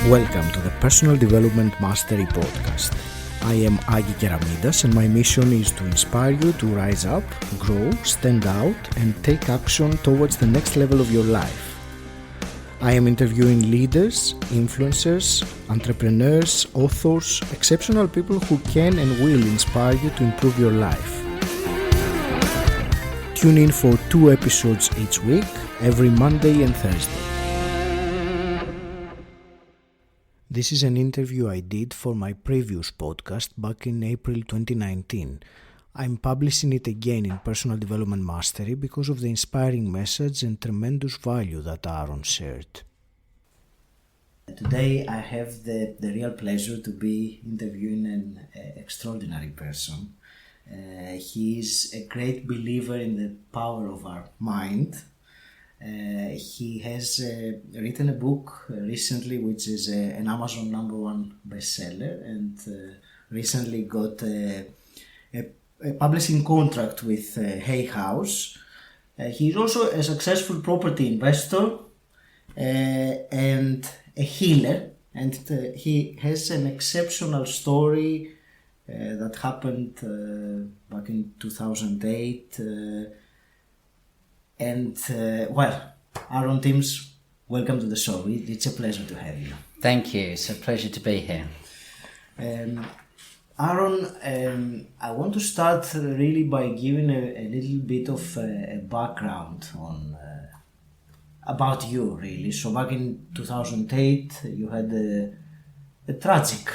Welcome to the Personal Development Mastery Podcast. I am Agi Keramidas and my mission is to inspire you to rise up, grow, stand out and take action towards the next level of your life. I am interviewing leaders, influencers, entrepreneurs, authors, exceptional people who can and will inspire you to improve your life. Tune in for 2 episodes each week, every Monday and Thursday. This is an interview I did for my previous podcast back in April 2019. I'm publishing it again in Personal Development Mastery because of the inspiring message and tremendous value that Aaron shared. Today I have the real pleasure to be interviewing an extraordinary person. He is a great believer in the power of our mind. He has written a book recently which is an Amazon #1 bestseller and recently got a publishing contract with Hay House. He is also a successful property investor and a healer, and he has an exceptional story that happened back in 2008. Aaron Timms, welcome to the show. It's a pleasure to have you. Thank you. It's a pleasure to be here. Aaron, I want to start really by giving a little bit of a background on about you, really. So back in 2008, you had a tragic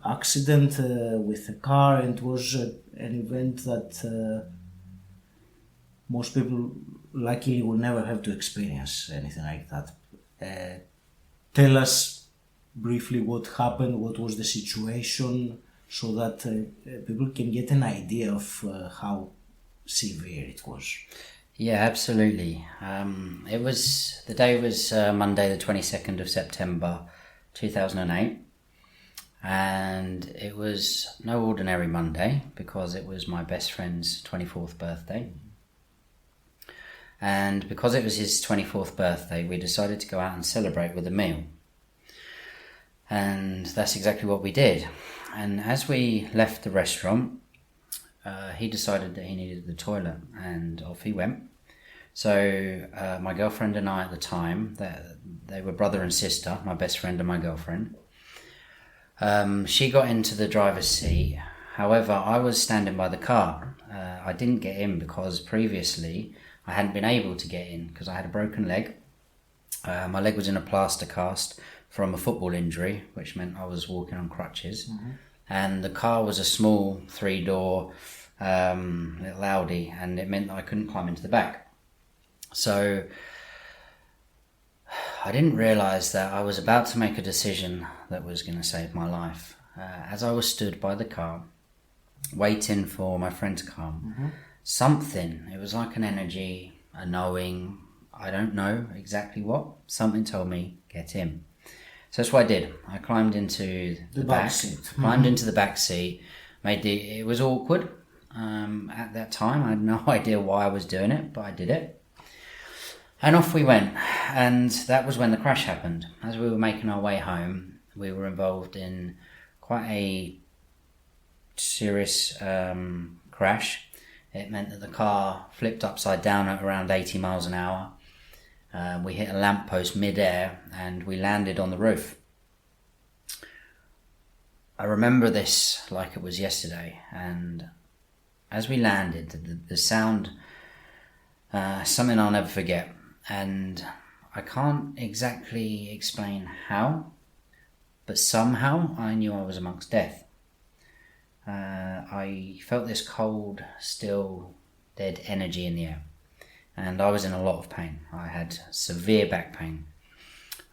accident with a car, and it was an event that most people luckily will never have to experience anything like that. Tell us briefly what happened, what was the situation, so that people can get an idea of how severe it was. Yeah, absolutely. The day was Monday the 22nd of September 2008, and it was no ordinary Monday because it was my best friend's 24th birthday. And because it was his 24th birthday, we decided to go out and celebrate with a meal. And that's exactly what we did. And as we left the restaurant, he decided that he needed the toilet, and off he went. So my girlfriend and I at the time, they were brother and sister, my best friend and my girlfriend. She got into the driver's seat. However, I was standing by the car. I didn't get in because previously I hadn't been able to get in because I had a broken leg. My leg was in a plaster cast from a football injury, which meant I was walking on crutches. Mm-hmm. And the car was a small 3-door little Audi, and it meant that I couldn't climb into the back. So I didn't realise that I was about to make a decision that was going to save my life. As I was stood by the car, waiting for my friend to come, mm-hmm. Something, it was like an energy, a knowing, I don't know exactly what, something told me, get in. So that's what I did. I climbed into the back seat. Into the back seat. It was awkward. At that time, I had no idea why I was doing it, but I did it. And off we went. And that was when the crash happened. As we were making our way home, we were involved in quite a serious crash. It meant that the car flipped upside down at around 80 miles an hour. We hit a lamppost mid-air and we landed on the roof. I remember this like it was yesterday, and as we landed, the sound, something I'll never forget, and I can't exactly explain how, but somehow I knew I was amongst death. I felt this cold, still, dead energy in the air, and I was in a lot of pain. I had severe back pain.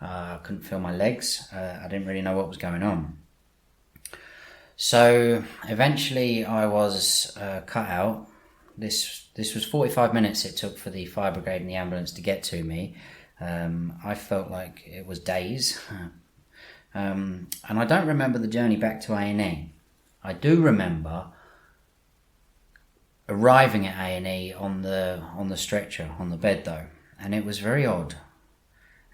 I couldn't feel my legs. I didn't really know what was going on. So eventually I was cut out. This was 45 minutes it took for the fire brigade and the ambulance to get to me. I felt like it was days. And I don't remember the journey back to A&E. I do remember arriving at A&E on the stretcher, on the bed though, and it was very odd.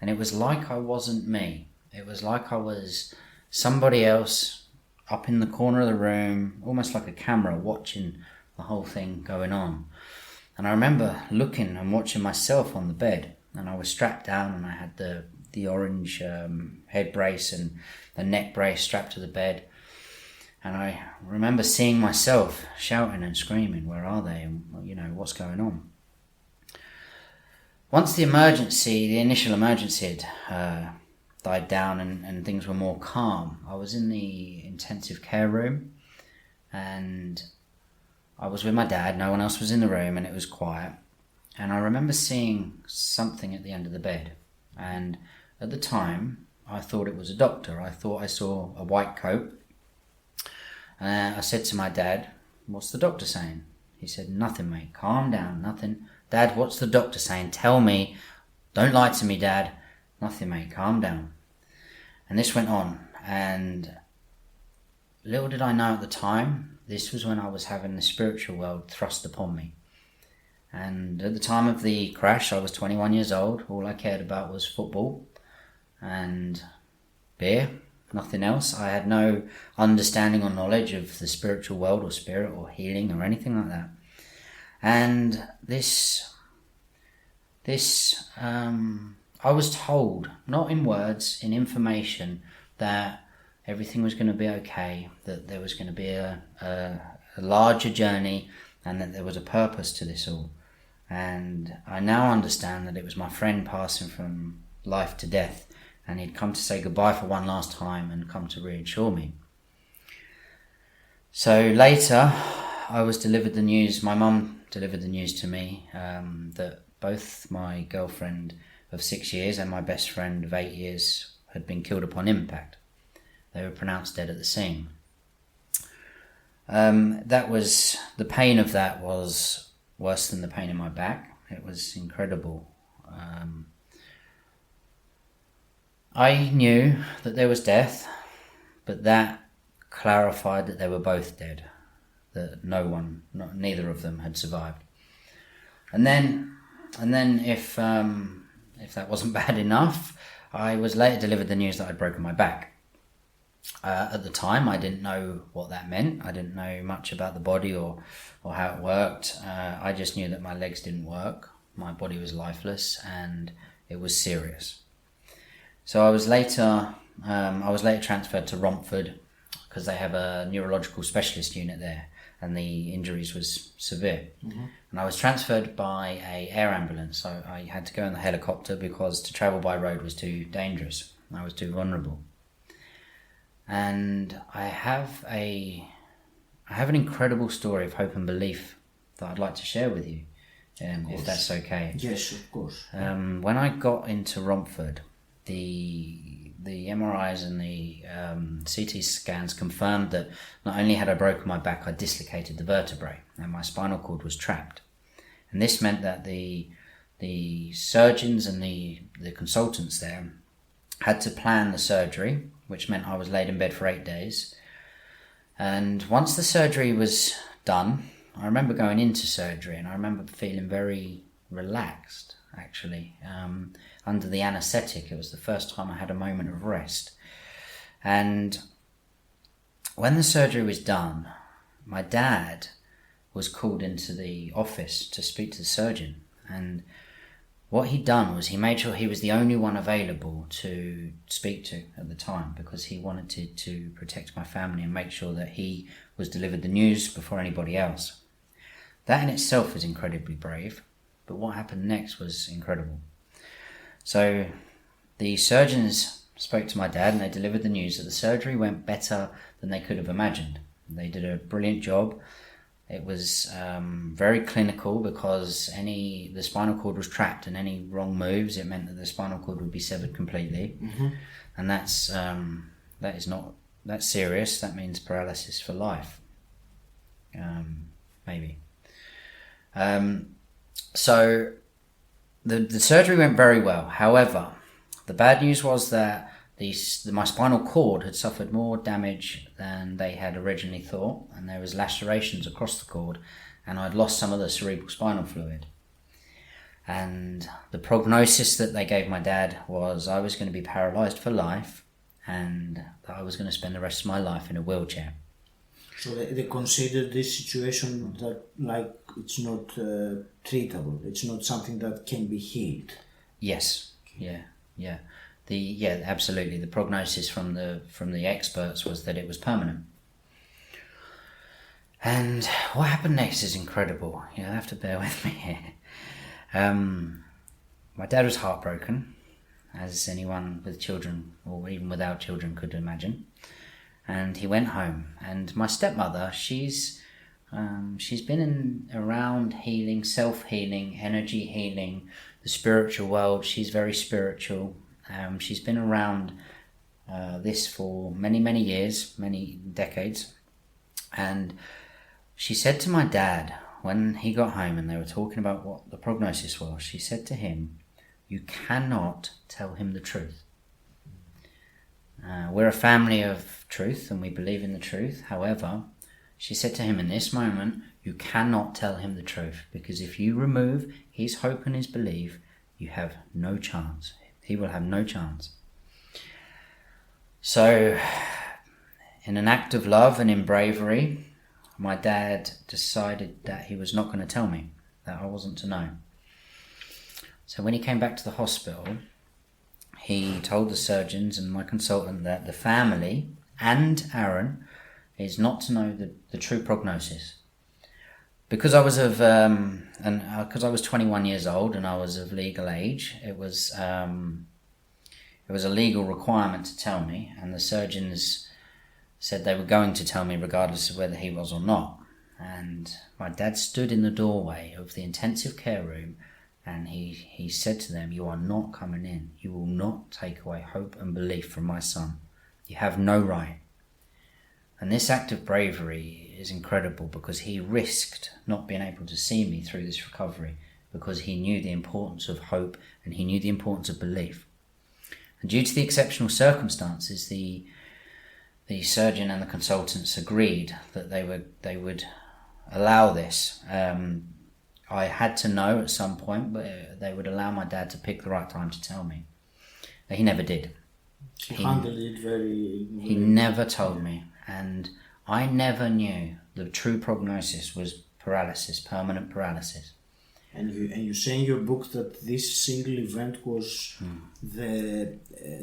And it was like I wasn't me. It was like I was somebody else up in the corner of the room, almost like a camera watching the whole thing going on. And I remember looking and watching myself on the bed, and I was strapped down, and I had the orange head brace and the neck brace strapped to the bed. And I remember seeing myself shouting and screaming, "Where are they? And what's going on?" Once the initial emergency had died down and things were more calm, I was in the intensive care room, and I was with my dad. No one else was in the room, and it was quiet. And I remember seeing something at the end of the bed. And at the time, I thought it was a doctor. I thought I saw a white coat. I said to my dad, "What's the doctor saying?" He said, "Nothing, mate. Calm down. Nothing." "Dad, what's the doctor saying? Tell me. Don't lie to me, Dad." "Nothing, mate. Calm down." And this went on. And little did I know at the time, this was when I was having the spiritual world thrust upon me. And at the time of the crash, I was 21 years old. All I cared about was football and beer, nothing else. I had no understanding or knowledge of the spiritual world or spirit or healing or anything like that. And I was told, not in words, in information, that everything was going to be okay, that there was going to be a larger journey, and that there was a purpose to this all. And I now understand that it was my friend passing from life to death, and he'd come to say goodbye for one last time and come to reassure me. So later, I was delivered the news, my mum delivered the news to me, that both my girlfriend of 6 years and my best friend of 8 years had been killed upon impact. They were pronounced dead at the scene. The pain of that was worse than the pain in my back. It was incredible. I knew that there was death, but that clarified that they were both dead, that neither of them had survived. And then if that wasn't bad enough, I was later delivered the news that I'd broken my back. At the time, I didn't know what that meant. I didn't know much about the body or how it worked. I just knew that my legs didn't work, my body was lifeless, and it was serious. So I was later transferred to Romford because they have a neurological specialist unit there, and the injuries was severe. Mm-hmm. And I was transferred by a air ambulance, so I had to go in the helicopter because to travel by road was too dangerous. I was too vulnerable. And I have an incredible story of hope and belief that I'd like to share with you, if that's okay. Yes, of course. When I got into Romford, the MRIs and the CT scans confirmed that not only had I broken my back, I dislocated the vertebrae and my spinal cord was trapped. And this meant that the surgeons and the consultants there had to plan the surgery, which meant I was laid in bed for 8 days. And once the surgery was done, I remember going into surgery and I remember feeling very relaxed, actually. Under the anaesthetic, it was the first time I had a moment of rest. And when the surgery was done, my dad was called into the office to speak to the surgeon. And what he'd done was he made sure he was the only one available to speak to at the time, because he wanted to protect my family and make sure that he was delivered the news before anybody else. That in itself was incredibly brave, but what happened next was incredible. So the surgeons spoke to my dad and they delivered the news that the surgery went better than they could have imagined. They did a brilliant job. It was very clinical because the spinal cord was trapped, and any wrong moves, it meant that the spinal cord would be severed completely. Mm-hmm. And that's serious. That means paralysis for life. Maybe. So the surgery went very well. However, the bad news was that my spinal cord had suffered more damage than they had originally thought, and there was lacerations across the cord, and I'd lost some of the cerebral spinal fluid. And the prognosis that they gave my dad was I was going to be paralysed for life and that I was going to spend the rest of my life in a wheelchair. So they consider this situation that like it's not treatable. It's not something that can be healed. Yes. Yeah. Absolutely. The prognosis from the experts was that it was permanent. And what happened next is incredible. You'll have to bear with me here. My dad was heartbroken, as anyone with children or even without children could imagine. And he went home. And my stepmother, she's been around healing, self-healing, energy healing, the spiritual world. She's very spiritual. She's been around this for many, many years, many decades. And she said to my dad, when he got home and they were talking about what the prognosis was, she said to him, "You cannot tell him the truth." We're a family of truth and we believe in the truth. However, she said to him in this moment, you cannot tell him the truth, because if you remove his hope and his belief, you have no chance. He will have no chance. So, in an act of love and in bravery, my dad decided that he was not going to tell me, that I wasn't to know. So when he came back to the hospital, he told the surgeons and my consultant that the family and Aaron is not to know the true prognosis. Because I was because I was 21 years old and I was of legal age, it was a legal requirement to tell me, and the surgeons said they were going to tell me regardless of whether he was or not. And my dad stood in the doorway of the intensive care room and he said to them, "You are not coming in. You will not take away hope and belief from my son. You have no right." And this act of bravery is incredible because he risked not being able to see me through this recovery because he knew the importance of hope and he knew the importance of belief. And due to the exceptional circumstances, the surgeon and the consultants agreed that they would allow this. I had to know at some point, but they would allow my dad to pick the right time to tell me. But he never did. He handled it very... He never told me. And I never knew the true prognosis was paralysis, permanent paralysis. And you say in your book that this single event was the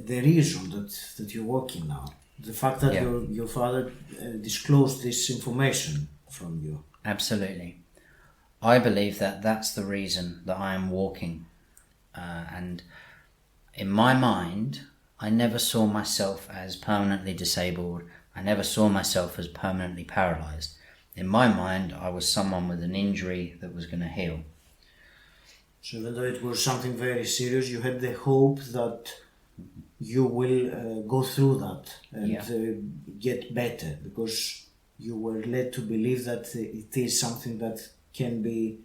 reason that you're walking now. The fact that your father disclosed this information from you. Absolutely. I believe that that's the reason that I am walking. And in my mind, I never saw myself as permanently disabled. I never saw myself as permanently paralyzed. In my mind, I was someone with an injury that was going to heal. So even though it was something very serious, you had the hope that you will go through that and get better, because you were led to believe that it is something that can be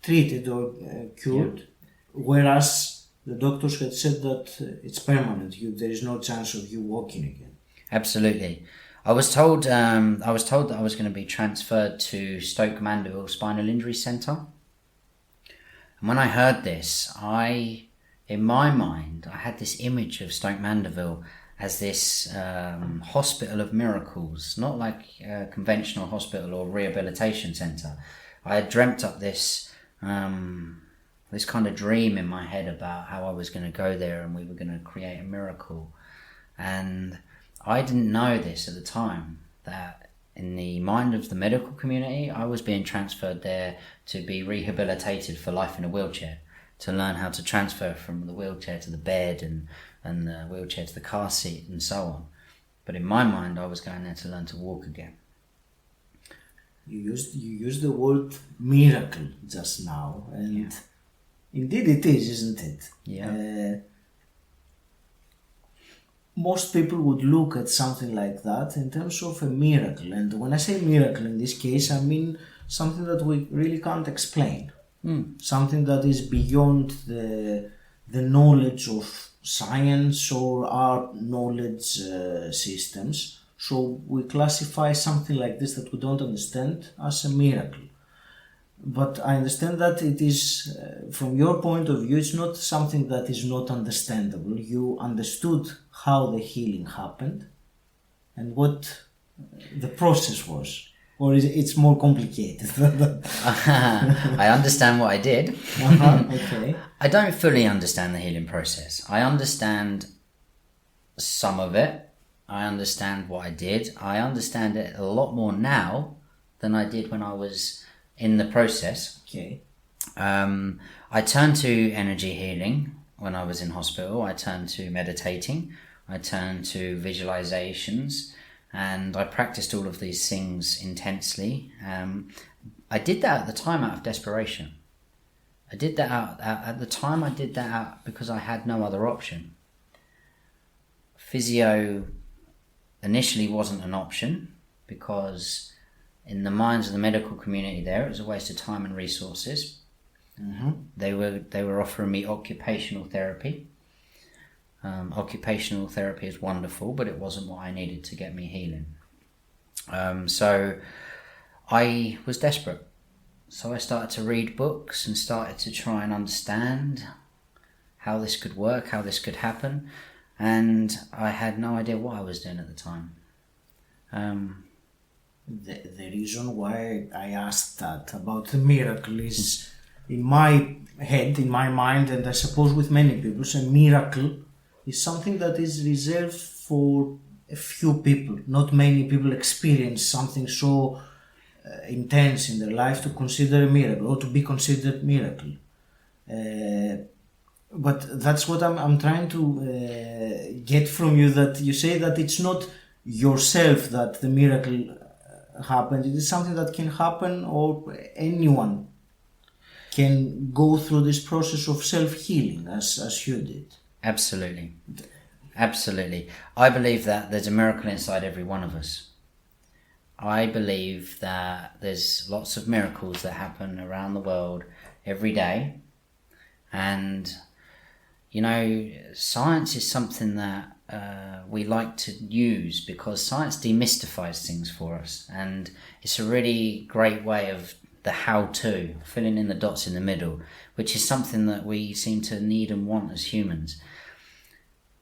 treated or cured, whereas the doctors had said that it's permanent. There is no chance of you walking again. Absolutely. I was told that I was going to be transferred to Stoke Mandeville Spinal Injury Centre. And when I heard this, in my mind, I had this image of Stoke Mandeville as this hospital of miracles, not like a conventional hospital or rehabilitation centre. I had dreamt up this kind of dream in my head about how I was going to go there and we were going to create a miracle. And I didn't know this at the time, that in the mind of the medical community, I was being transferred there to be rehabilitated for life in a wheelchair, to learn how to transfer from the wheelchair to the bed and the wheelchair to the car seat and so on. But in my mind, I was going there to learn to walk again. You used the word miracle just now, and indeed it is, isn't it? Yeah. Most people would look at something like that in terms of a miracle, and when I say miracle in this case, I mean something that we really can't explain. Something that is beyond the knowledge of science or our knowledge systems. So we classify something like this that we don't understand as a miracle. But I understand that it is, from your point of view, it's not something that is not understandable. You understood how the healing happened and what the process was. Or is it's more complicated? I understand what I did. Okay. I don't fully understand the healing process. I understand some of it. I understand what I did. I understand it a lot more now than I did when I was in the process. Okay. I turned to energy healing when I was in hospital. I turned to meditating. I turned to visualizations. And I practiced all of these things intensely. I did that at the time out of desperation. I did that at the time I did that out because I had no other option. Physio initially wasn't an option because in the minds of the medical community there, it was a waste of time and resources. Mm-hmm. They were offering me occupational therapy. Occupational therapy is wonderful, but it wasn't what I needed to get me healing. So I was desperate. So I started to read books and started to try and understand how this could work, how this could happen. And I had no idea what I was doing at the time. The reason why I asked that about the miracle is, in my head, in my mind, and I suppose with many people, a miracle is something that is reserved for a few people. Not many people experience something so intense in their life to consider a miracle or to be considered miracle. But that's what I'm trying to get from you, that you say that it's not yourself that the miracle happened. It is something that can happen, or anyone can go through this process of self-healing as you did. Absolutely. I believe that there's a miracle inside every one of us. I believe that there's lots of miracles that happen around the world every day. And, you know, science is something that we like to use because science demystifies things for us. And it's a really great way of the how-to, filling in the dots in the middle, which is something that we seem to need and want as humans.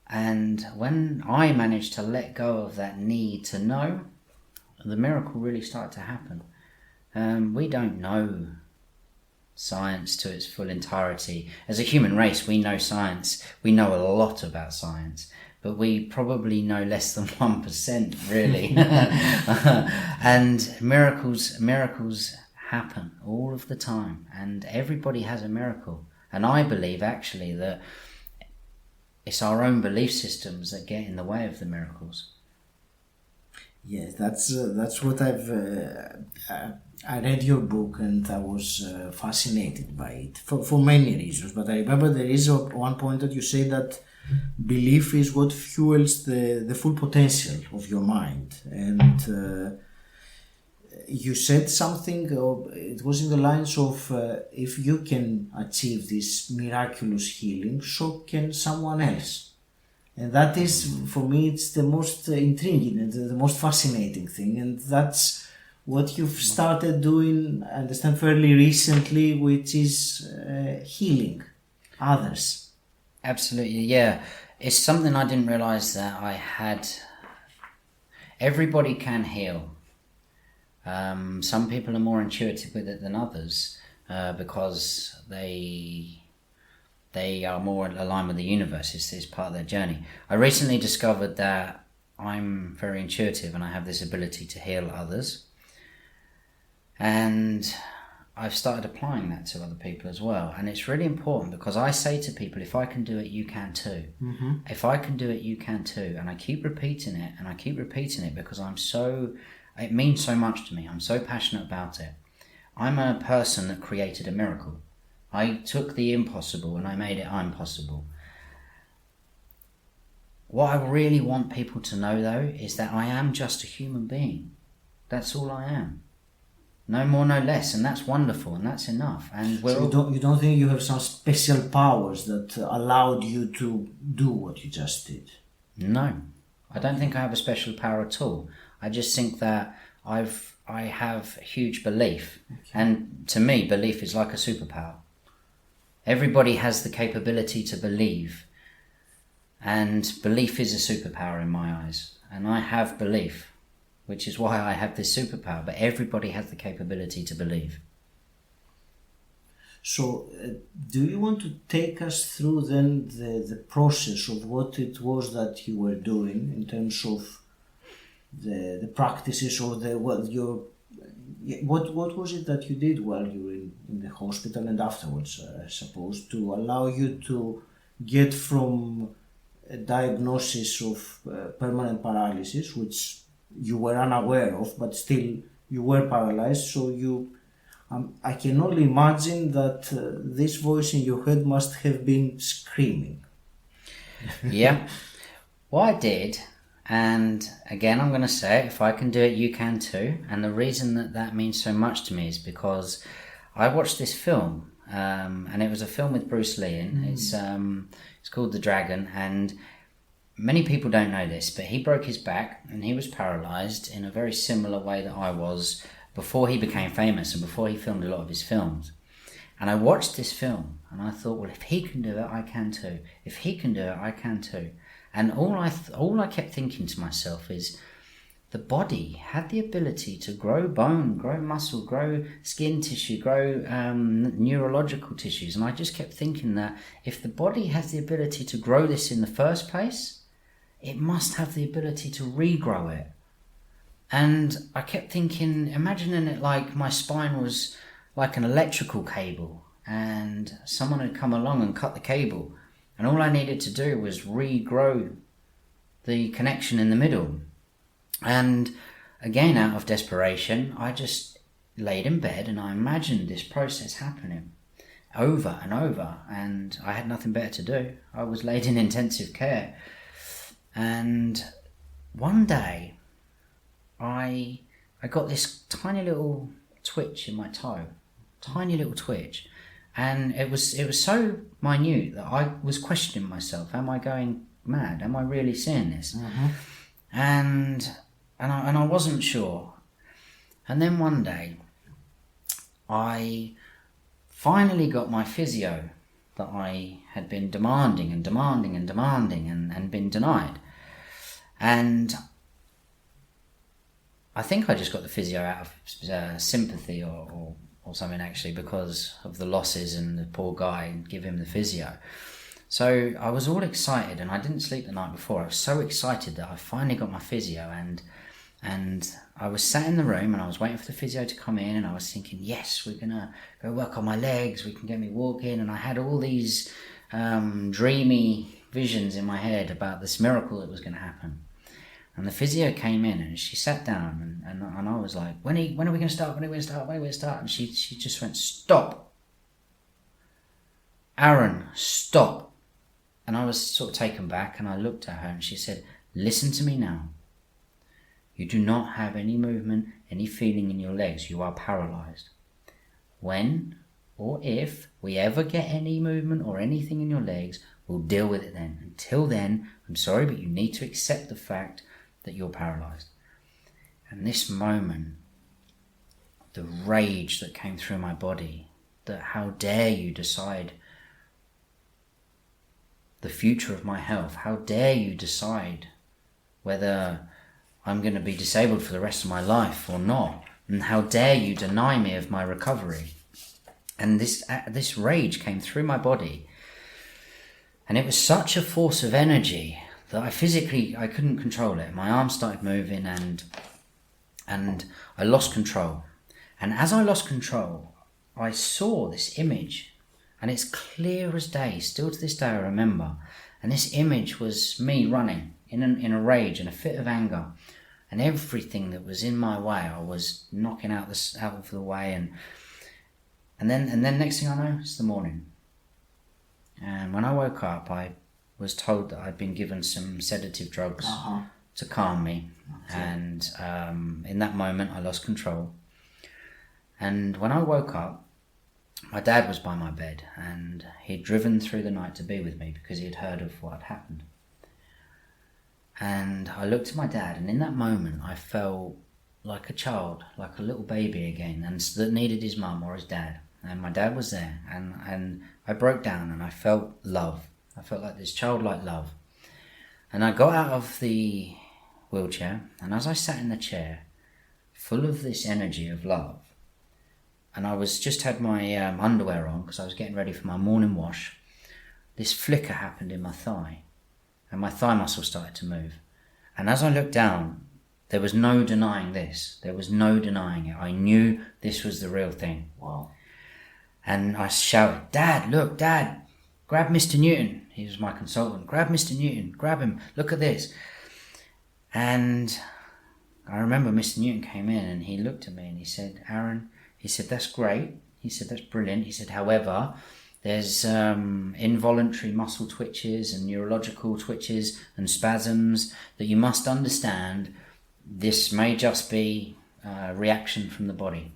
And when I managed to let go of that need to know, the miracle really started to happen. We don't know science to its full entirety. As a human race, we know science. We know a lot about science, but we probably know less than 1%, really. And miracles happen all of the time, and everybody has a miracle. And I believe actually that it's our own belief systems that get in the way of the miracles. Yes, that's what I read your book and I was fascinated by it for many reasons. But I remember there is one point that you say that belief is what fuels the full potential of your mind. And you said something, it was in the lines of if you can achieve this miraculous healing, so can someone else. And that is, for me, it's the most intriguing and the most fascinating thing. And that's what you've started doing, I understand, fairly recently, which is healing others. Absolutely, yeah. It's something I didn't realise that I had. Everybody can heal. Some people are more intuitive with it than others because they are more aligned with the universe. It's part of their journey. I recently discovered that I'm very intuitive and I have this ability to heal others. And I've started applying that to other people as well. And it's really important because I say to people, if I can do it, you can too. Mm-hmm. If I can do it, you can too. And I keep repeating it and I keep repeating it because it means so much to me. I'm so passionate about it. I'm a person that created a miracle. I took the impossible and I made it impossible. What I really want people to know, though, is that I am just a human being. That's all I am. No more, no less, and that's wonderful, and that's enough. And so you don't think you have some special powers that allowed you to do what you just did? I don't think I have a special power at all. I just think that I've I have huge belief. And to me, belief is like a superpower. Everybody has the capability to believe. And belief is a superpower in my eyes. And I have belief, which is why I have this superpower. But everybody has the capability to believe. So, do you want to take us through then the process of what it was that you were doing in terms of the practices or what was it that you did while you were in the hospital and afterwards, I suppose, to allow you to get from a diagnosis of permanent paralysis, which you were unaware of, but still you were paralyzed, so I can only imagine that this voice in your head must have been screaming. Yeah. Well, I did. And again, I'm going to say it, if I can do it, you can too. And the reason that means so much to me is because I watched this film, and it was a film with Bruce Lee in. It's called The Dragon, and many people don't know this, but he broke his back and he was paralyzed in a very similar way that I was before he became famous and before he filmed a lot of his films. And I watched this film and I thought, well, if he can do it, I can too. If he can do it, I can too. And all I kept thinking to myself is, the body had the ability to grow bone, grow muscle, grow skin tissue, grow neurological tissues. And I just kept thinking that if the body has the ability to grow this in the first place, it must have the ability to regrow it. And I kept thinking, imagining it like my spine was like an electrical cable and someone had come along and cut the cable. And all I needed to do was regrow the connection in the middle. And again, out of desperation, I just laid in bed and I imagined this process happening over and over. And I had nothing better to do. I was laid in intensive care. And one day, I got this tiny little twitch in my toe. Tiny little twitch. And it was so minute that I was questioning myself. Am I going mad? Am I really seeing this? Mm-hmm. And I wasn't sure. And then one day, I finally got my physio that I had been demanding and been denied. And I think I just got the physio out of sympathy or something, actually, because of the losses and the poor guy, and give him the physio. So I was all excited and I didn't sleep the night before. I was so excited that I finally got my physio, and I was sat in the room and I was waiting for the physio to come in, and I was thinking, yes, we're going to go work on my legs, we can get me walking. And I had all these dreamy visions in my head about this miracle that was going to happen. And the physio came in and she sat down and I was like, when are we going to start? When are we going to start? And she just went, stop. Aaron, stop. And I was sort of taken back and I looked at her and she said, listen to me now. You do not have any movement, any feeling in your legs. You are paralyzed. When or if we ever get any movement or anything in your legs, we'll deal with it then. Until then, I'm sorry, but you need to accept the fact that you're paralyzed. And this moment, the rage that came through my body, that how dare you decide the future of my health? How dare you decide whether I'm going to be disabled for the rest of my life or not? And how dare you deny me of my recovery? And this rage came through my body, and it was such a force of energy that I couldn't control it. My arms started moving and I lost control. And as I lost control, I saw this image, and it's clear as day. Still to this day I remember. And this image was me running in a rage and a fit of anger. And everything that was in my way, I was knocking out of the way. And then next thing I know, it's the morning. And when I woke up, I was told that I'd been given some sedative drugs to calm me. Okay. And in that moment, I lost control. And when I woke up, my dad was by my bed, and he'd driven through the night to be with me because he had heard of what had happened. And I looked at my dad, and in that moment, I felt like a child, like a little baby again, and that needed his mum or his dad. And my dad was there, and I broke down and I felt love. I felt like this childlike love. And I got out of the wheelchair, and as I sat in the chair, full of this energy of love, and I was just had my underwear on because I was getting ready for my morning wash, this flicker happened in my thigh, and my thigh muscle started to move. And as I looked down, there was no denying this. There was no denying it. I knew this was the real thing. Wow. And I shouted, "Dad, look, Dad, grab Mr. Newton." He was my consultant. "Grab Mr. Newton, grab him, look at this." And I remember Mr. Newton came in and he looked at me and he said, "Aaron," he said, "that's great." He said, "That's brilliant." He said, "However, there's involuntary muscle twitches and neurological twitches and spasms that you must understand. This may just be a reaction from the body."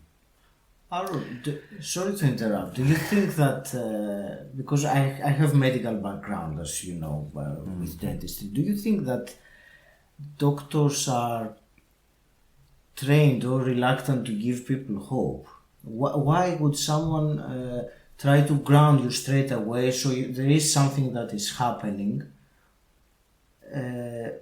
Aaron, sorry to interrupt. Do you think that, because I have medical background, as you know, with dentistry, do you think that doctors are trained or reluctant to give people hope? Why would someone try to ground you straight away so there is something that is happening?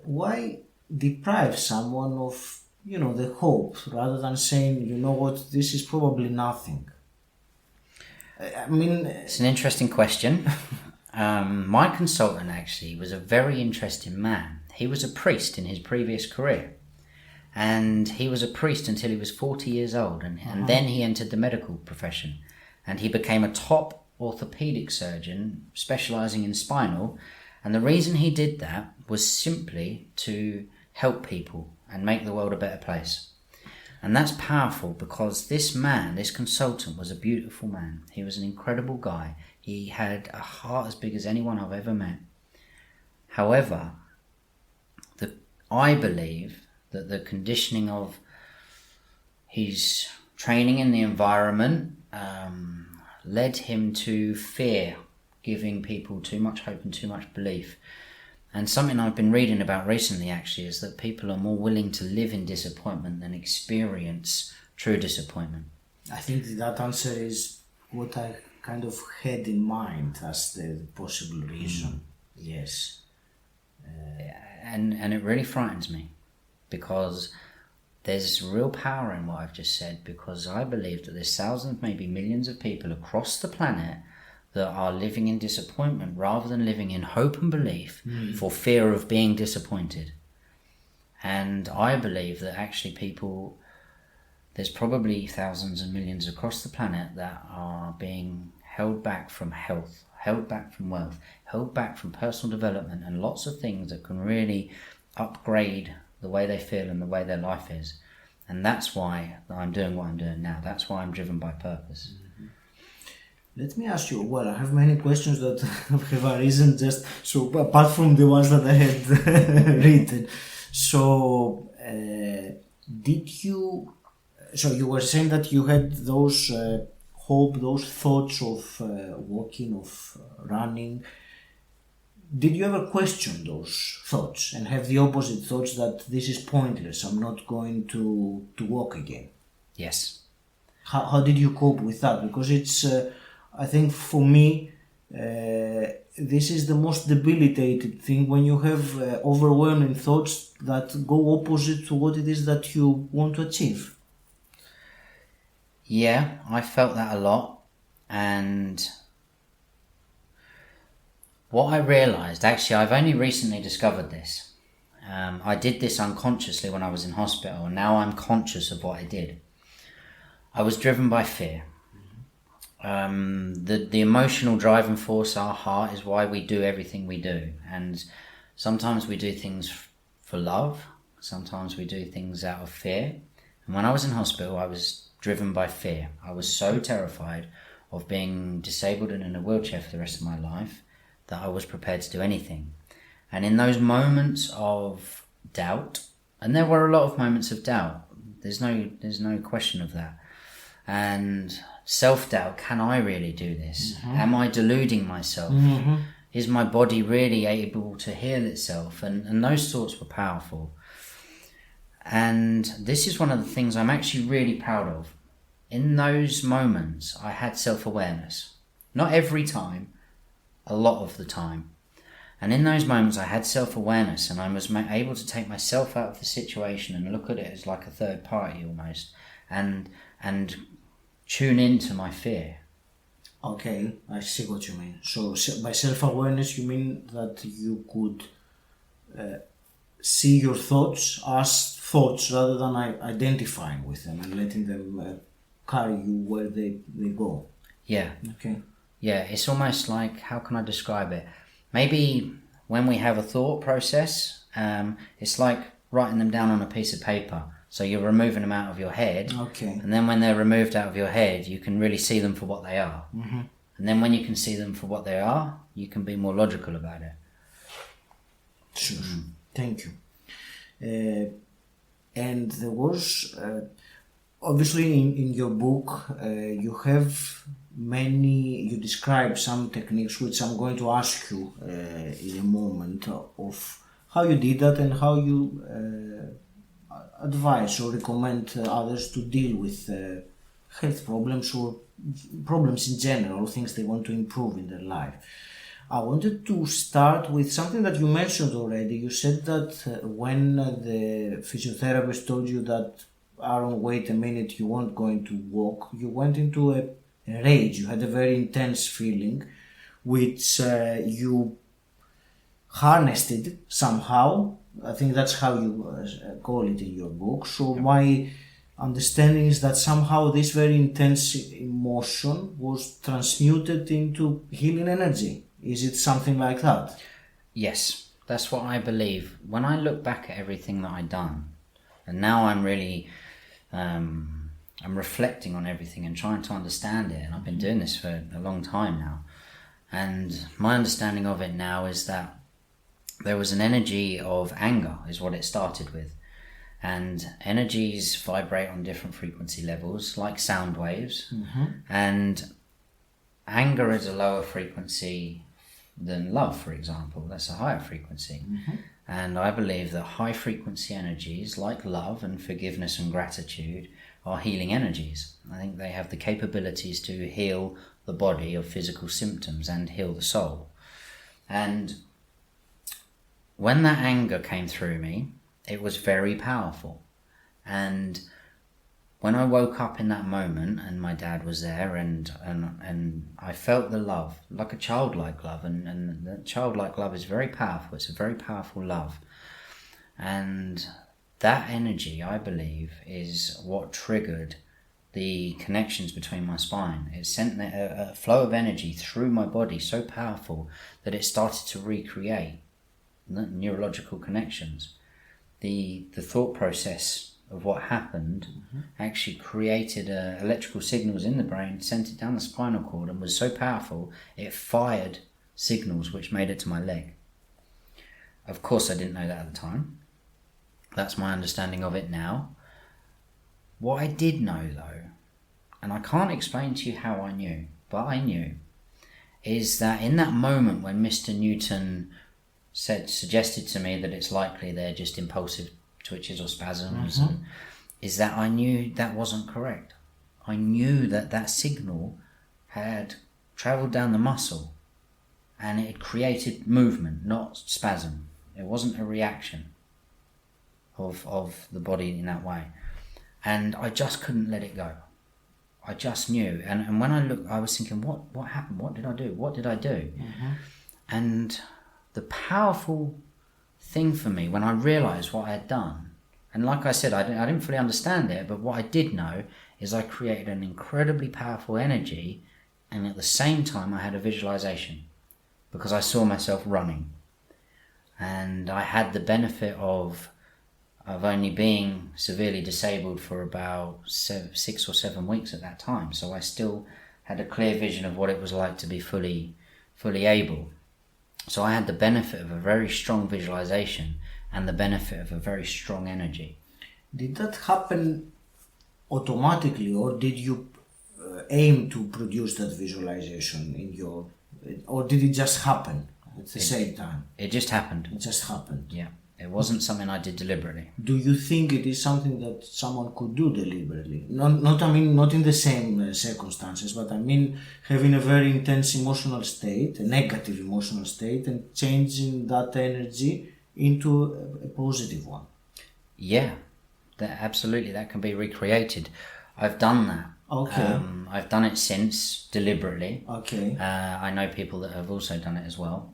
Why deprive someone of the hope, rather than saying, you know what, this is probably nothing? I mean, it's an interesting question. My consultant actually was a very interesting man. He was a priest in his previous career, and he was a priest until he was 40 years old, and then he entered the medical profession, and he became a top orthopedic surgeon specializing in spinal. And the reason he did that was simply to help people and make the world a better place. And that's powerful, because this man, this consultant, was a beautiful man. He was an incredible guy. He had a heart as big as anyone I've ever met. However, I believe that the conditioning of his training in the environment led him to fear giving people too much hope and too much belief. And something I've been reading about recently actually is that people are more willing to live in disappointment than experience true disappointment. I think that answer is what I kind of had in mind as the possible reason. Yes. And it really frightens me, because there's real power in what I've just said, because I believe that there's thousands, maybe millions of people across the planet that are living in disappointment rather than living in hope and belief for fear of being disappointed. And I believe that actually there's probably thousands and millions across the planet that are being held back from health, held back from wealth, held back from personal development and lots of things that can really upgrade the way they feel and the way their life is. And that's why I'm doing what I'm doing now. That's why I'm driven by purpose. Let me ask you, well, I have many questions that have arisen just, so apart from the ones that I had written. So, so you were saying that you had those hope, those thoughts of walking, of running. Did you ever question those thoughts and have the opposite thoughts that this is pointless, I'm not going to walk again? Yes. How did you cope with that? Because it's... I think for me, this is the most debilitated thing, when you have overwhelming thoughts that go opposite to what it is that you want to achieve. Yeah, I felt that a lot. And what I realised, actually, I've only recently discovered this. I did this unconsciously when I was in hospital, and now I'm conscious of what I did. I was driven by fear. The emotional driving force, our heart, is why we do everything we do. And sometimes we do things for love, sometimes we do things out of fear. And when I was in hospital, I was driven by fear. I was so terrified of being disabled and in a wheelchair for the rest of my life that I was prepared to do anything. And in those moments of doubt, and there were a lot of moments of doubt, there's no question of that, and self-doubt, can I really do this? Am I deluding myself? Is my body really able to heal itself? And those thoughts were powerful. And this is one of the things I'm actually really proud of. In those moments, I had self-awareness. Not every time, a lot of the time. And in those moments, I had self-awareness, and I was able to take myself out of the situation and look at it as like a third party almost, and tune into my fear. Okay, I see what you mean. So by self-awareness, you mean that you could see your thoughts as thoughts rather than identifying with them and letting them carry you where they go. Yeah. Okay. Yeah, it's almost like, how can I describe it? Maybe when we have a thought process, it's like writing them down on a piece of paper. So you're removing them out of your head. Okay. And then when they're removed out of your head, you can really see them for what they are. Mm-hmm. And then when you can see them for what they are, you can be more logical about it. Sure. Thank you. And there was, obviously in your book, you have you describe some techniques which I'm going to ask you in a moment of how you did that and how you advise or recommend others to deal with health problems or problems in general, things they want to improve in their life. I wanted to start with something that you mentioned already. You said that when the physiotherapist told you that, Aaron, wait a minute, you weren't going to walk, you went into a rage. You had a very intense feeling, which you harnessed it somehow. I think that's how you call it in your book. So my understanding is that somehow this very intense emotion was transmuted into healing energy. Is it something like that? Yes, that's what I believe. When I look back at everything that I've done, and now I'm really, I'm reflecting on everything and trying to understand it, and I've been doing this for a long time now. And my understanding of it now is that there was an energy of anger, is what it started with. And energies vibrate on different frequency levels, like sound waves. Mm-hmm. And anger is a lower frequency than love, for example. That's a higher frequency. Mm-hmm. And I believe that high frequency energies like love and forgiveness and gratitude are healing energies. I think they have the capabilities to heal the body of physical symptoms and heal the soul. And when that anger came through me, it was very powerful. And when I woke up in that moment and my dad was there and I felt the love, like a childlike love, and the childlike love is very powerful. It's a very powerful love. And that energy, I believe, is what triggered the connections between my spine. It sent a flow of energy through my body so powerful that it started to recreate the neurological connections. The thought process of what happened actually created electrical signals in the brain, sent it down the spinal cord, and was so powerful it fired signals which made it to my leg. Of course I didn't know that at the time. That's my understanding of it now. What I did know though, and I can't explain to you how I knew, but I knew, is that in that moment when Mr. Newton suggested to me that it's likely they're just impulsive twitches or spasms, is that I knew that wasn't correct. I knew that that signal had travelled down the muscle and it created movement, not spasm. It wasn't a reaction of the body in that way. And I just couldn't let it go. I just knew. And when I looked, I was thinking, what happened? What did I do? What did I do? And the powerful thing for me when I realised what I had done, and like I said, I didn't fully understand it, but what I did know is I created an incredibly powerful energy, and at the same time I had a visualisation because I saw myself running, and I had the benefit of only being severely disabled for about 6 or 7 weeks at that time, so I still had a clear vision of what it was like to be fully able. So I had the benefit of a very strong visualization and the benefit of a very strong energy. Did that happen automatically, or did you aim to produce that visualization or did it just happen at the same time? It just happened. It just happened. Yeah. It wasn't something I did deliberately. Do you think it is something that someone could do deliberately? Not in the same circumstances, but I mean having a very intense emotional state, a negative emotional state, and changing that energy into a positive one. Yeah, absolutely, that can be recreated. I've done that. Okay. I've done it since, deliberately. Okay. I know people that have also done it as well.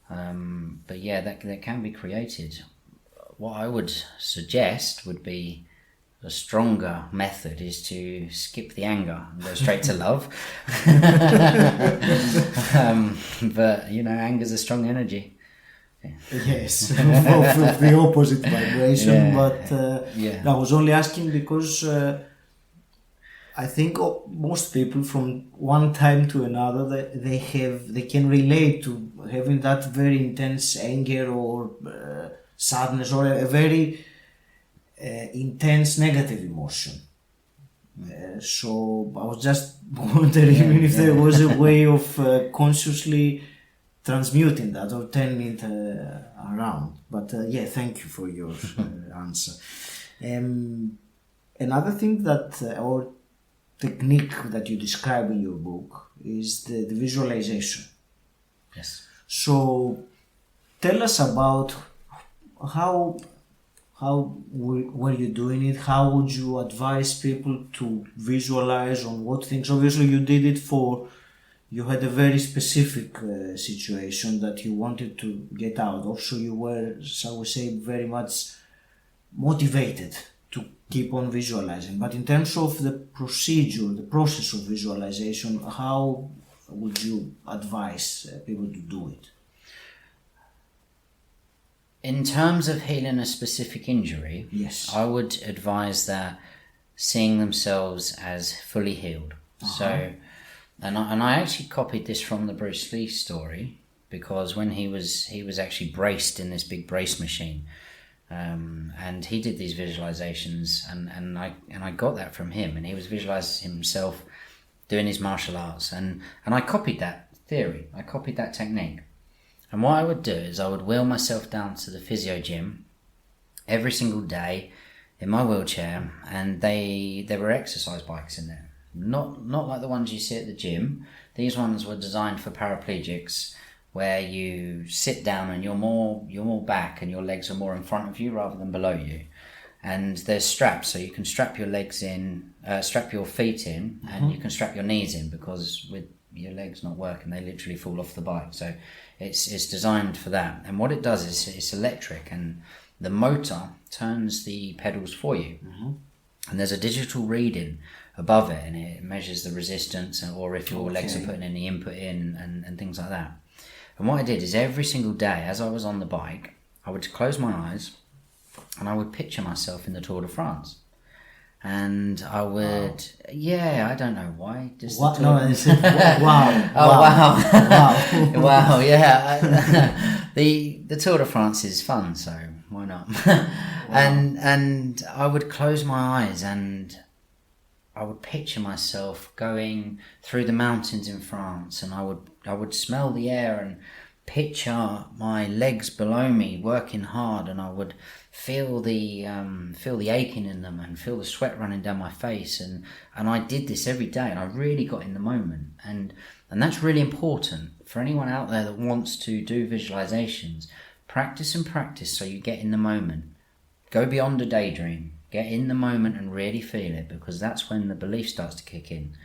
But yeah, that can be created. What I would suggest would be a stronger method is to skip the anger and go straight to love. But anger's a strong energy. Yeah. Yes, of the opposite vibration. Yeah. But I was only asking because I think most people from one time to another they can relate to having that very intense anger or sadness or a very intense negative emotion. So I was just wondering if there was a way of consciously transmuting that or turning it around. But thank you for your answer. Another thing or technique that you describe in your book is the visualization. Yes. So tell us about how were you doing it? How would you advise people to visualize on what things? Obviously you did it you had a very specific situation that you wanted to get out of, so you were, shall we say, very much motivated to keep on visualizing. But in terms of the procedure, the process of visualization, how would you advise people to do it? In terms of healing a specific injury, yes, I would advise that seeing themselves as fully healed. So, and I actually copied this from the Bruce Lee story, because when he was actually braced in this big brace machine, and he did these visualizations, and I got that from him, and he was visualizing himself doing his martial arts, and I copied that theory, I copied that technique. And what I would do is I would wheel myself down to the physio gym every single day in my wheelchair, and there were exercise bikes in there. Not like the ones you see at the gym. These ones were designed for paraplegics, where you sit down and you're more back and your legs are more in front of you rather than below you. And there's straps, so you can strap your legs in, strap your feet in, and you can strap your knees in, because with your legs not working, they literally fall off the bike. So it's designed for that. And what it does is it's electric, and the motor turns the pedals for you. And there's a digital reading above it, and it measures the resistance, or if your legs are putting any input in, and things like that. And what I did is every single day as I was on the bike, I would close my eyes and I would picture myself in the Tour de France. And I would, I don't know why. Just what? Wow. Wow, yeah. The Tour de France is fun, so why not? And I would close my eyes and I would picture myself going through the mountains in France, and I would smell the air and picture my legs below me working hard, and I would feel the aching in them and feel the sweat running down my face, and I did this every day, and I really got in the moment, and that's really important for anyone out there that wants to do visualizations. Practice and practice so you get in the moment. Go beyond a daydream. Get in the moment and really feel it, because that's when the belief starts to kick in.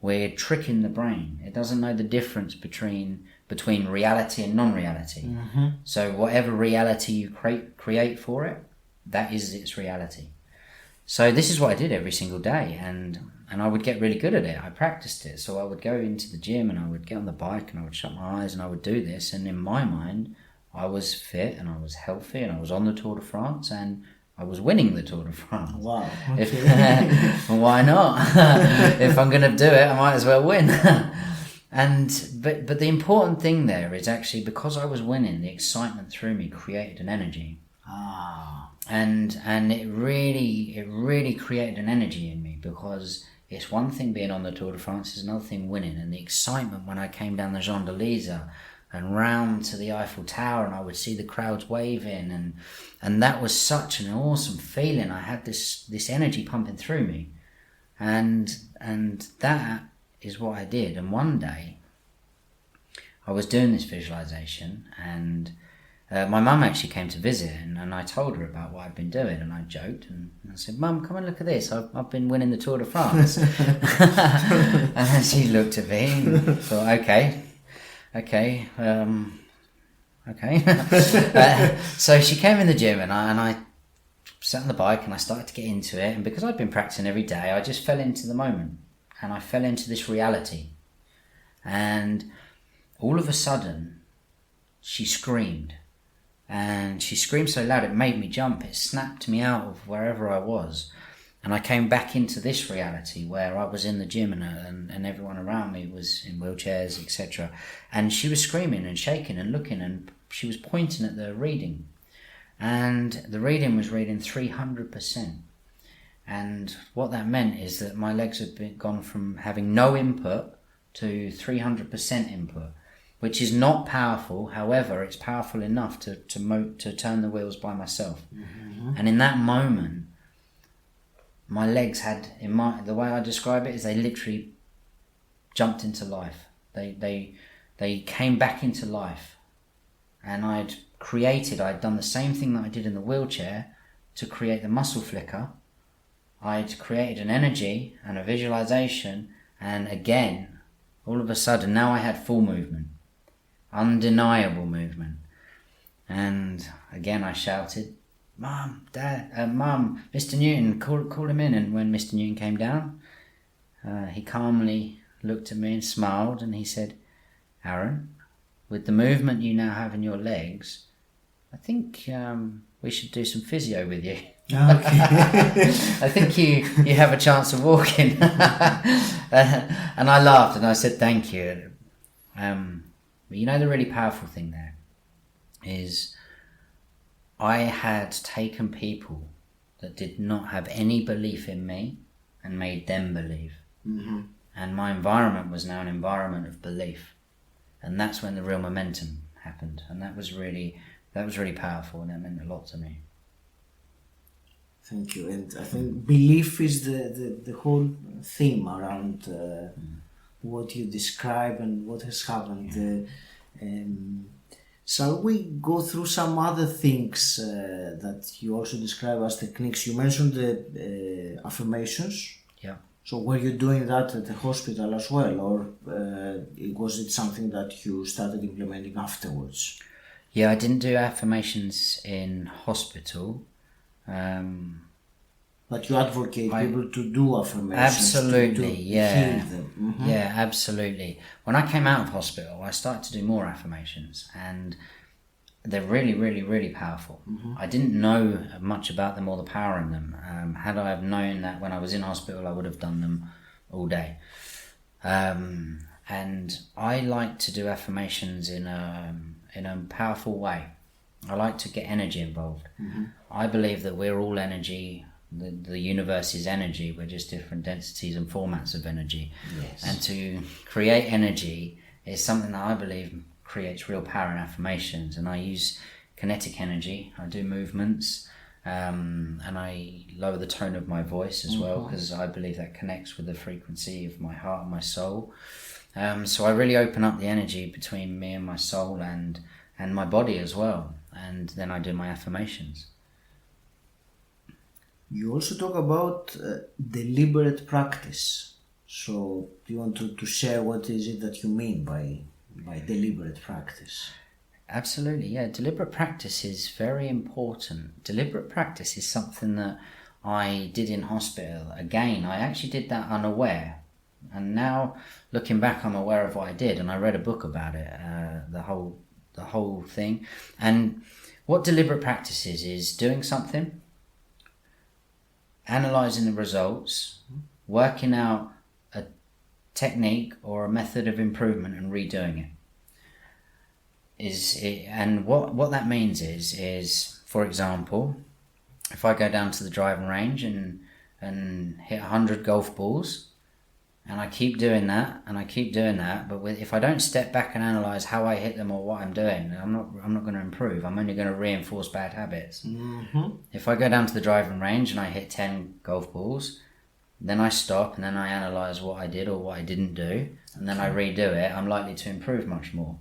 We're tricking the brain. It doesn't know the difference between reality and non-reality. So whatever reality you create for it, that is its reality. So this is what I did every single day, and I would get really good at it. I practiced it. So I would go into the gym and I would get on the bike and I would shut my eyes and I would do this, and in my mind I was fit and I was healthy and I was on the Tour de France and I was winning the Tour de France. Wow. Okay. Why not? If I'm going to do it, I might as well win. But the important thing there is actually, because I was winning, the excitement through me created an energy. And it really created an energy in me, because it's one thing being on the Tour de France, it's another thing winning. And the excitement when I came down the Champs-Élysées, and round to the Eiffel Tower, and I would see the crowds waving, and that was such an awesome feeling. I had this energy pumping through me, and that is what I did. And one day I was doing this visualization, and my mum actually came to visit, and I told her about what I'd been doing, and I joked and I said, "Mum, come and look at this. I've been winning the Tour de France." And then she looked at me and thought, okay. So she came in the gym, and I sat on the bike, and I started to get into it. And because I'd been practicing every day, I just fell into the moment, and I fell into this reality. And all of a sudden, she screamed. And she screamed so loud it made me jump. It snapped me out of wherever I was. And I came back into this reality where I was in the gym, and everyone around me was in wheelchairs, etc. And she was screaming and shaking and looking, and she was pointing at the reading. And the reading was reading 300%. And what that meant is that my legs had gone from having no input to 300% input, which is not powerful. However, it's powerful enough to turn the wheels by myself. Mm-hmm. And in that moment, my legs had, the way I describe it is they literally jumped into life. They came back into life. And I'd done the same thing that I did in the wheelchair to create the muscle flicker. I'd created an energy and a visualization, and again, all of a sudden, now I had full movement. Undeniable movement. And again I shouted, "Mum, Dad, Mum, Mr. Newton, call him in." And when Mr. Newton came down, he calmly looked at me and smiled, and he said, "Aaron, with the movement you now have in your legs, I think we should do some physio with you." Okay. "I think you have a chance of walking." And I laughed and I said, "Thank you." But you know, the really powerful thing there is I had taken people that did not have any belief in me and made them believe. Mm-hmm. And my environment was now an environment of belief. And that's when the real momentum happened. And that was really powerful, and that meant a lot to me. Thank you. And I think belief is the whole theme around what you describe and what has happened. Shall we go through some other things that you also describe as techniques? You mentioned the affirmations. Yeah. So were you doing that at the hospital as well, or was it something that you started implementing afterwards? Yeah, I didn't do affirmations in hospital. But you advocate people to do affirmations. Absolutely, to yeah. heal them. Mm-hmm. Yeah, absolutely. When I came out of hospital, I started to do more affirmations, and they're really, really, really powerful. Mm-hmm. I didn't know much about them or the power in them. Had I have known that when I was in hospital, I would have done them all day. And I like to do affirmations in a powerful way. I like to get energy involved. Mm-hmm. I believe that we're all energy. The universe is energy. We're just different densities and formats of energy. Yes. And to create energy is something that I believe creates real power in affirmations. And I use kinetic energy. I do movements, and I lower the tone of my voice as well, because I believe that connects with the frequency of my heart and my soul. So I really open up the energy between me and my soul and my body as well. And then I do my affirmations. You also talk about deliberate practice. So do you want to share what is it that you mean by deliberate practice? Absolutely, yeah. Deliberate practice is very important. Deliberate practice is something that I did in hospital. Again, I actually did that unaware. And now, looking back, I'm aware of what I did. And I read a book about it, the whole thing. And what deliberate practice is doing something, analysing the results, working out a technique or a method of improvement and redoing it. And what that means is, for example, if I go down to the driving range and hit 100 golf balls, And I keep doing that, and I keep doing that. But if I don't step back and analyze how I hit them or what I'm doing, I'm not going to improve. I'm only going to reinforce bad habits. Mm-hmm. If I go down to the driving range and I hit 10 golf balls, then I stop and then I analyze what I did or what I didn't do, and then I redo it. I'm likely to improve much more.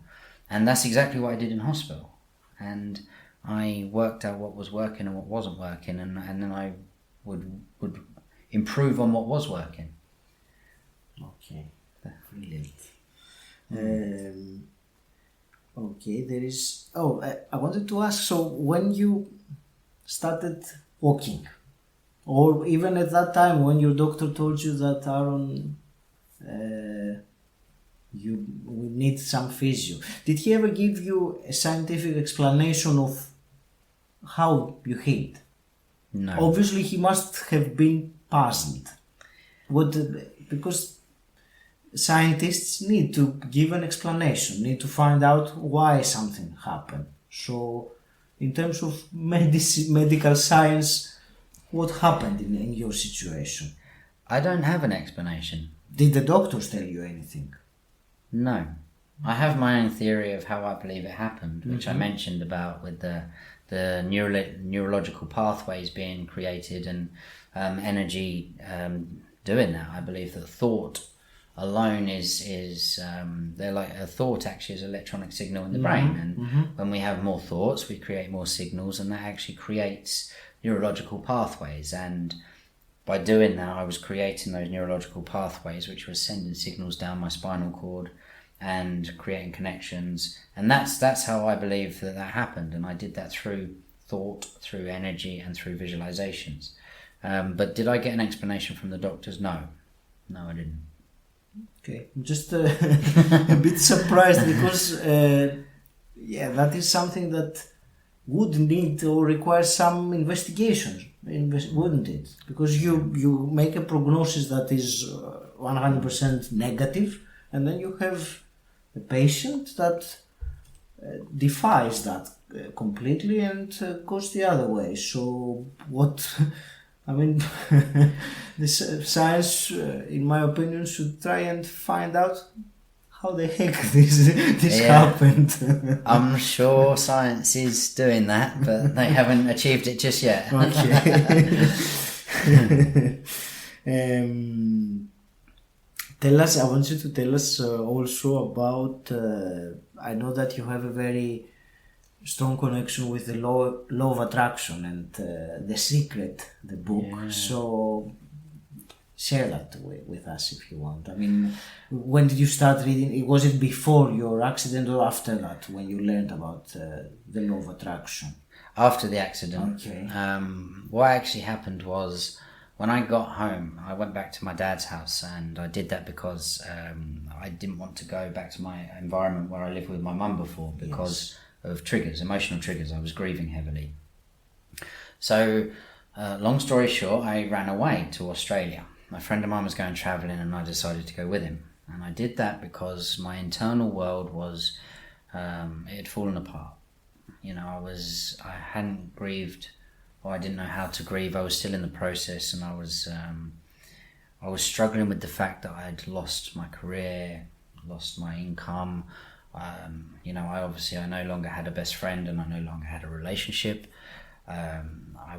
And that's exactly what I did in hospital. And I worked out what was working and what wasn't working, and then I would improve on what was working. Okay, brilliant. Okay, there is... Oh, I wanted to ask, so when you started walking, or even at that time when your doctor told you that, Aaron, you will need some physio, did he ever give you a scientific explanation of how you healed? No. Obviously, he must have been puzzled. Because scientists need to give an explanation, need to find out why something happened. So, in terms of medical science, what happened in your situation? I don't have an explanation. Did the doctors tell you anything? No. I have my own theory of how I believe it happened, which I mentioned about with the neurological pathways being created and energy doing that. I believe that thought alone is they're like a thought actually is an electronic signal in the brain, and when we have more thoughts we create more signals, and that actually creates neurological pathways, and by doing that I was creating those neurological pathways which were sending signals down my spinal cord and creating connections, and that's how I believe that happened. And I did that through thought, through energy, and through visualizations. But did I get an explanation from the doctors? No, I didn't. Okay, I'm just a bit surprised because that is something that would need or require some investigation, wouldn't it? Because you make a prognosis that is 100% negative, and then you have a patient that defies that completely and goes the other way. So what... I mean, this science, in my opinion, should try and find out how the heck this happened. I'm sure science is doing that, but they haven't achieved it just yet. Okay. I want you to tell us also about, I know that you have a very strong connection with the law of attraction and The Secret, the book. Yeah. So share that with us if you want. I mean, when did you start reading? Was it before your accident or after that when you learned about the law of attraction? After the accident. Okay. What actually happened was when I got home, I went back to my dad's house, and I did that because I didn't want to go back to my environment where I lived with my mum before because of triggers, emotional triggers. I was grieving heavily. So, long story short, I ran away to Australia. My friend of mine was going travelling and I decided to go with him. And I did that because my internal world was, it had fallen apart. You know, I hadn't grieved, or I didn't know how to grieve. I was still in the process, and I was struggling with the fact that I had lost my career, lost my income. I no longer had a best friend, and I no longer had a relationship. I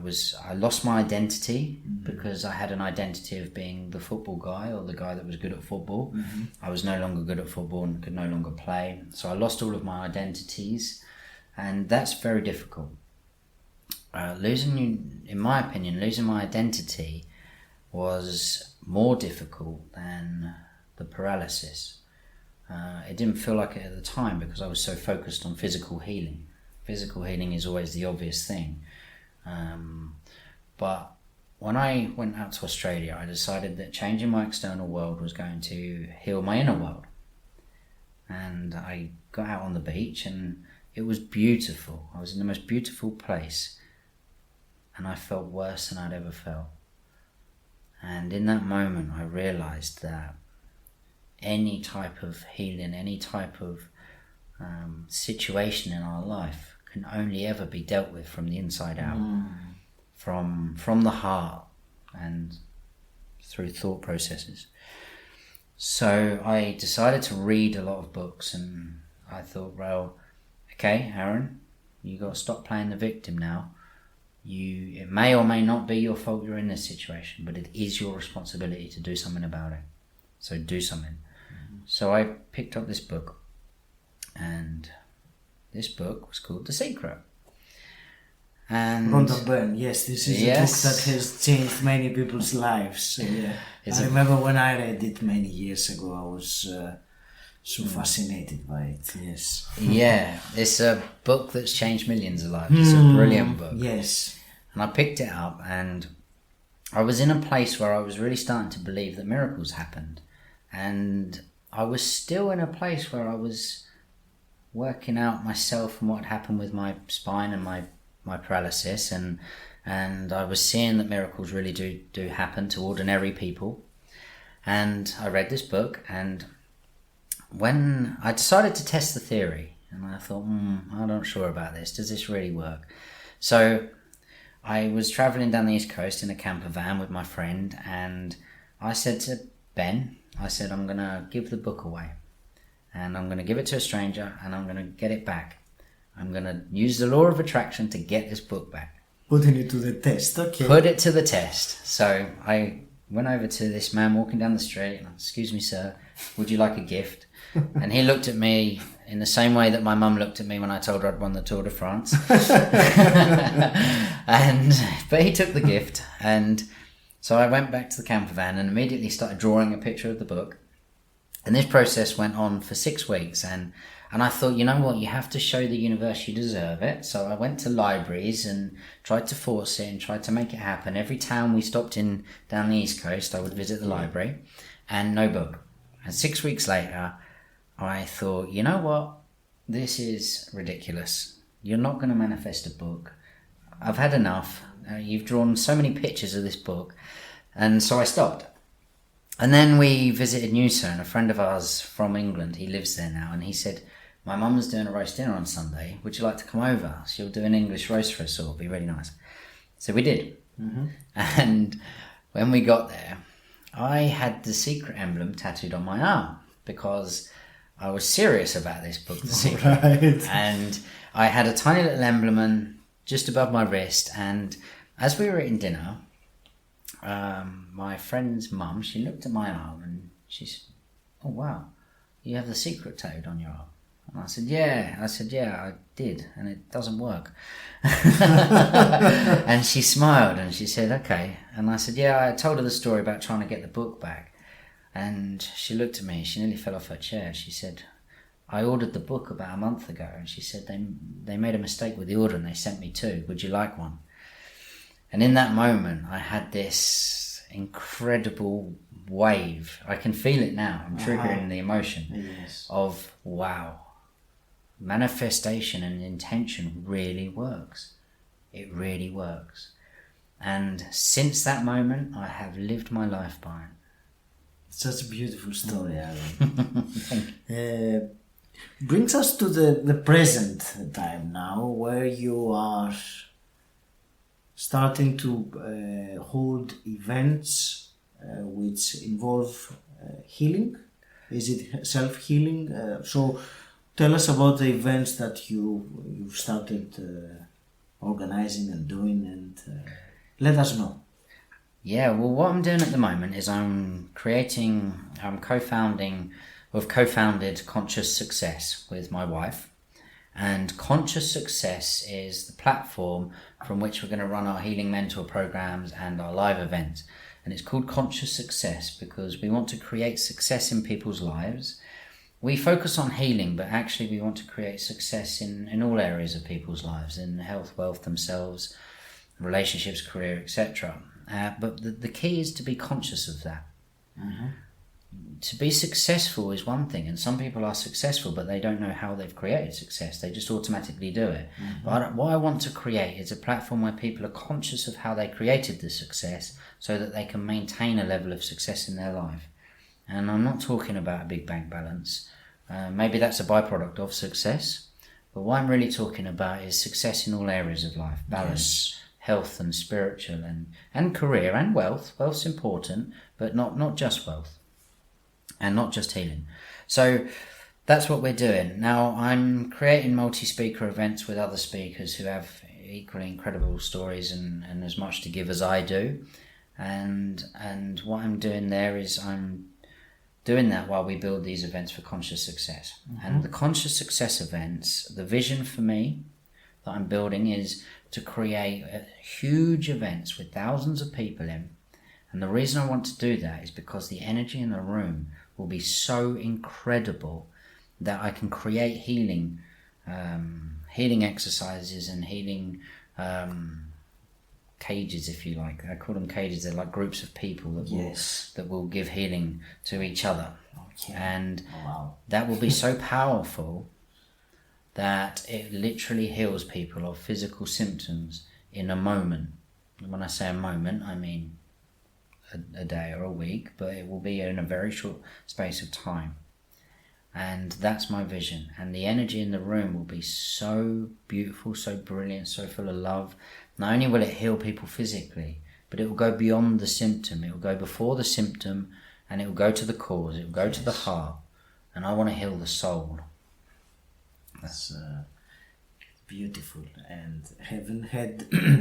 lost my identity because I had an identity of being the football guy, or the guy that was good at football. I was no longer good at football and could no longer play. So I lost all of my identities, and that's very difficult. In my opinion, losing my identity was more difficult than the paralysis. It didn't feel like it at the time because I was so focused on physical healing. Physical healing is always the obvious thing. But when I went out to Australia, I decided that changing my external world was going to heal my inner world. And I got out on the beach, and it was beautiful. I was in the most beautiful place, and I felt worse than I'd ever felt. And in that moment, I realized that any type of healing, any type of situation in our life can only ever be dealt with from the inside out, from the heart and through thought processes. So I decided to read a lot of books, and I thought, well, okay, Aaron, you got to stop playing the victim now. It may or may not be your fault you're in this situation, but it is your responsibility to do something about it. So do something. So I picked up this book, and this book was called The Secret. And Rhonda Byrne, yes, this is a book that has changed many people's lives. So, yeah. I remember when I read it many years ago, I was so fascinated by it, yes. Yeah, it's a book that's changed millions of lives. It's a brilliant book. Yes. And I picked it up, and I was in a place where I was really starting to believe that miracles happened. And I was still in a place where I was working out myself and what happened with my spine and my paralysis, and I was seeing that miracles really do happen to ordinary people. And I read this book, and when I decided to test the theory, and I thought, I'm not sure about this. Does this really work? So I was traveling down the East Coast in a camper van with my friend, and I said to Ben, I'm going to give the book away, and I'm going to give it to a stranger, and I'm going to get it back. I'm going to use the law of attraction to get this book back. Putting it to the test, okay. Put it to the test. So I went over to this man walking down the street, and excuse me, sir, would you like a gift? And he looked at me in the same way that my mum looked at me when I told her I'd won the Tour de France. But he took the gift, and so I went back to the camper van and immediately started drawing a picture of the book. And this process went on for 6 weeks, and I thought, you know what, you have to show the universe you deserve it. So I went to libraries and tried to force it and tried to make it happen. Every town we stopped in down the East Coast, I would visit the library, and no book. And 6 weeks later, I thought, you know what, this is ridiculous. You're not going to manifest a book. I've had enough. You've drawn so many pictures of this book. And so I stopped. And then we visited Noosa, and a friend of ours from England, he lives there now, and he said, my mum's doing a roast dinner on Sunday. Would you like to come over? She'll do an English roast for us all. It'll be really nice. So we did. Mm-hmm. And when we got there, I had the secret emblem tattooed on my arm because I was serious about this book, The Secret. Right. And I had a tiny little emblem just above my wrist. And as we were eating dinner, my friend's mum, she looked at my arm and she said, oh, wow, you have The Secret tattooed on your arm. And I said, yeah. I did, and it doesn't work. And she smiled and she said, okay. And I said, yeah, I told her the story about trying to get the book back. And she looked at me, she nearly fell off her chair. She said, I ordered the book about a month ago. And she said, they made a mistake with the order and they sent me 2. Would you like one? And in that moment, I had this incredible wave. I can feel it now. I'm triggering the emotion of, wow, manifestation and intention really works. It really works. And since that moment, I have lived my life by it. Such a beautiful story, Aaron. Brings us to the present time now, where you are starting to hold events which involve healing. Is it self-healing? So tell us about the events that you've started organizing and doing, and let us know. Yeah, well, what I'm doing at the moment is I'm co-founded Conscious Success with my wife. And Conscious Success is the platform from which we're going to run our Healing Mentor programs and our live events. And it's called Conscious Success because we want to create success in people's lives. We focus on healing, but actually we want to create success in all areas of people's lives, in health, wealth, themselves, relationships, career, etc. But the key is to be conscious of that. Mm-hmm. To be successful is one thing, and some people are successful, but they don't know how they've created success. They just automatically do it. Mm-hmm. But what I want to create is a platform where people are conscious of how they created the success so that they can maintain a level of success in their life. And I'm not talking about a big bank balance. Maybe that's a byproduct of success. But what I'm really talking about is success in all areas of life. Balance, health and spiritual and career and wealth. Wealth's important, but not just wealth. and not just healing. So that's what we're doing. Now, I'm creating multi-speaker events with other speakers who have equally incredible stories and as much to give as I do. And what I'm doing there is I'm doing that while we build these events for conscious success. And the conscious success events, the vision for me that I'm building is to create huge events with thousands of people in. And the reason I want to do that is because the energy in the room will be so incredible that I can create healing exercises and healing cages, if you like. I call them cages. They're like groups of people that will give healing to each other. Okay. And that will be so powerful that it literally heals people of physical symptoms in a moment. And when I say a moment, I mean a day or a week, but it will be in a very short space of time. And that's my vision. And the energy in the room will be so beautiful, so brilliant, so full of love. Not only will it heal people physically, but it will go beyond the symptom. It will go before the symptom, and it will go to the cause. It will go to the heart. And I want to heal the soul. That's beautiful. And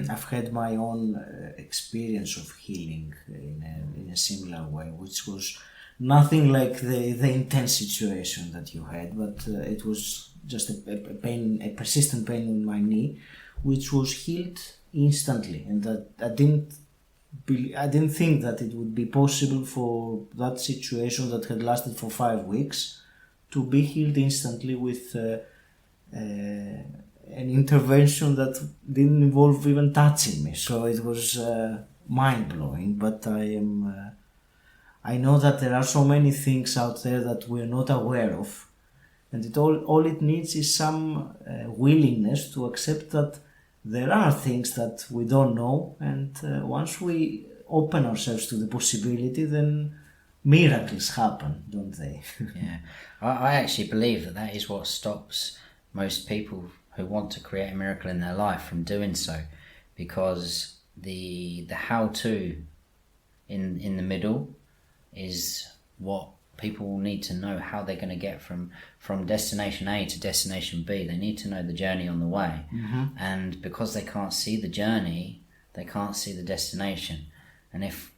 I've had my own experience of healing in a similar way, which was nothing like the intense situation that you had, but it was just a persistent pain in my knee, which was healed instantly. And that I didn't think that it would be possible for that situation that had lasted for 5 weeks to be healed instantly with an intervention that didn't involve even touching me. So it was mind-blowing, but I know that there are so many things out there that we're not aware of, and all it needs is some willingness to accept that there are things that we don't know, and once we open ourselves to the possibility, then miracles happen, don't they? Yeah, I actually believe that is what stops most people who want to create a miracle in their life from doing so, because the how-to in the middle is what people need to know, how they're going to get from destination A to destination B. They need to know the journey on the way. And because they can't see the journey, they can't see the destination. And if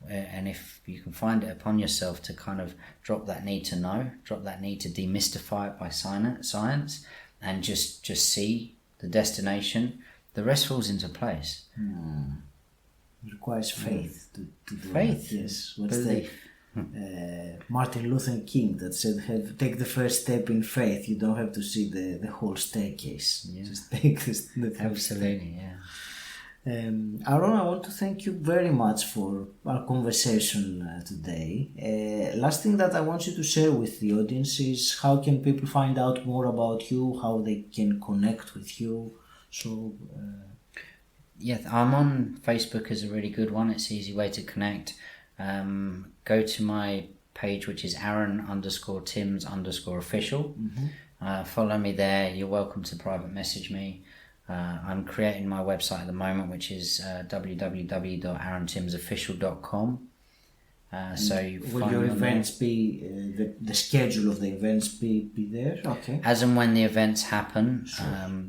you can find it upon yourself to kind of drop that need to know, drop that need to demystify it by science, and just see the destination, the rest falls into place. It requires faith to do faith. That. Yes. What's Martin Luther King that said, take the first step in faith. You don't have to see the whole staircase. Yeah. Just take the first Absolutely, step. Yeah. Aaron, I want to thank you very much for our conversation today. Last thing that I want you to share with the audience is how can people find out more about you, how they can connect with you. So, yeah, I'm on Facebook as a really good one. It's an easy way to connect. Go to my page, which is Aaron_Tims_official. Follow me there. You're welcome to private message me. I'm creating my website at the moment, which is www.aarontimsofficial.com. So will your events be the schedule of the events be there? Okay. As and when the events happen,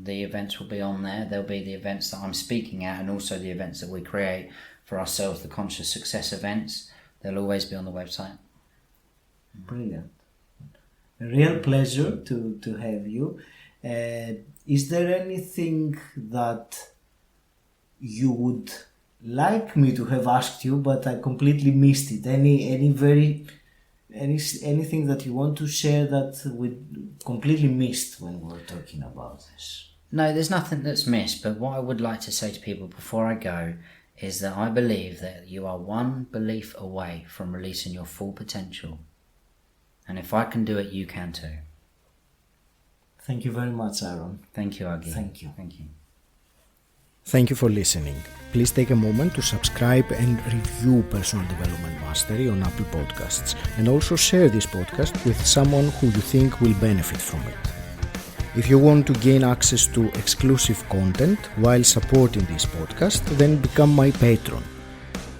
the events will be on there. There'll be the events that I'm speaking at, and also the events that we create for ourselves, the conscious success events. They'll always be on the website. Brilliant. A real pleasure to have you. Is there anything that you would like me to have asked you, but I completely missed it? Anything that you want to share that we completely missed when we were talking about this? No, there's nothing that's missed, but what I would like to say to people before I go is that I believe that you are one belief away from releasing your full potential. And if I can do it, you can too. Thank you very much, Aaron. Thank you, Agi. Thank you. Thank you. Thank you for listening. Please take a moment to subscribe and review Personal Development Mastery on Apple Podcasts, and also share this podcast with someone who you think will benefit from it. If you want to gain access to exclusive content while supporting this podcast, then become my patron.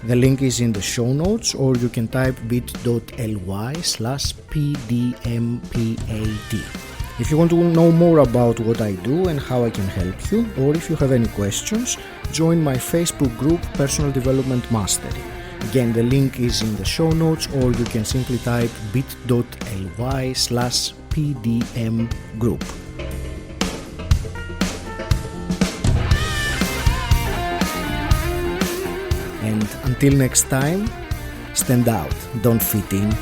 The link is in the show notes, or you can type bit.ly/pdmpad. If you want to know more about what I do and how I can help you, or if you have any questions, join my Facebook group Personal Development Mastery. Again, the link is in the show notes, or you can simply type bit.ly/pdmgroup. And until next time, stand out, don't fit in.